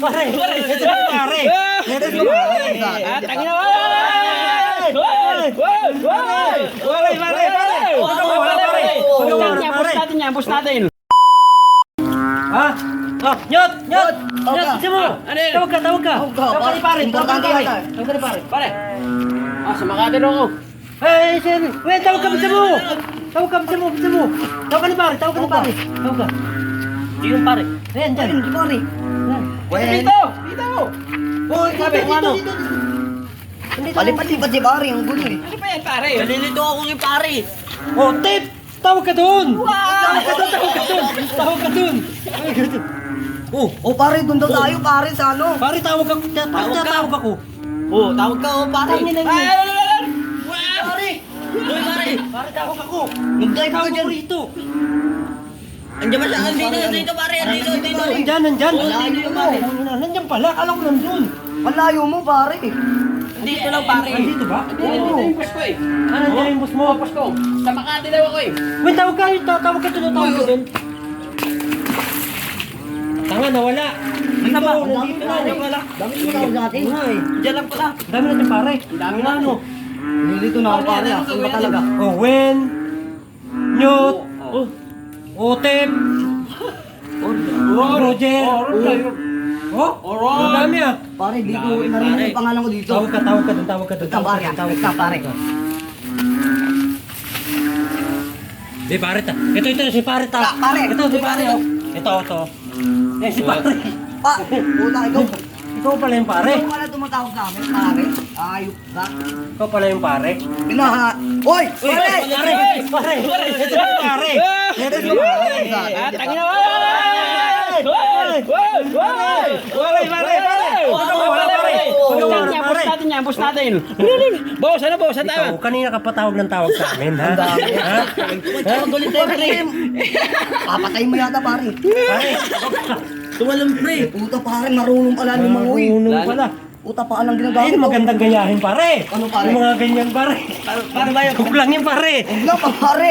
pare. Ito na pare. Ito na pare. Tangina mo! Bus natin. Ha? Nyot! Kasi mo! Tawag ka! Tawag ka ni pare! Pare! Sa Makati rin ako. Sir! Wait! Tawag ka! Bisa mo! Tawag ka ni pare! Tawag ka! Sino pare? Ayan, dyan! Pare! Dito! Hoy! Sabi kung ano? Palipat-lipat si pare, ang gulo eh. Ano ba yan pare? Nalilito ako kay pare. Oh, tip! Tawag ka doon! Wow! Tawag ka doon! Oh pare, doon daw tayo pare sa ano. Pare, tawag ako! Tawag ako! Oh, tawag ka pare. Tawag nila yun. Pare! Uy, pare! Pare, tawag ako! Mag-drive ka Tawag dyan. ko rito! Andiyan ba siya? Dito pare! Dito! Nandyan! Dito pare! Nandyan pala! Alam ko nandun! Malayo mo pare. Dito lang pare. Nandito ba? Dito yung bus ko eh. Nandyan yung boss mo! Bus ko. Sa Makati daw ako eh. Wait, tawag ka doon! Tawag ka doon! Tanga, nawala! Dito! Nandito na! Nawala! Dami mo tawag sa atin. Diyan lang pala. Dami natin pare! Dami na ano? Nilito na ako pare, asan ba talaga? Oh, Wen! Nyot! Otep! Roger! Oh! Ang dami ah! Pare, dito narinig yung pangalan ko dito. Tawag ka doon! Tawag ka pare. Di pare ta. Ito si pare ta. Pare. Ito si pare oh. Ito. Si pare. Puta, ikaw. Ikaw pala yung pare. Ikaw pala tumatawag sa amin, pare. Ayop ka. Ikaw pala yung pare. Hoy! Pare! Pare. Ito si pare. Ito si pare. Tangina mo! Bus natin. Bawasan tayo. Ikaw, kanina ka patawag ng tawag sa amin, ha? Ha? Ang gulit tayo, pare. Papatay mo yata, pare. Pare. Tumalang pre. Puta, pare, marunong pala lumangoy. Marunong pala. Puta, paan ang ginagamit Ay, magandang gayahin, pare. Ano, pare? Yung mga ganyan, pare. Paano ba yun? Huwag lang yan, pare. Huwag na, pare.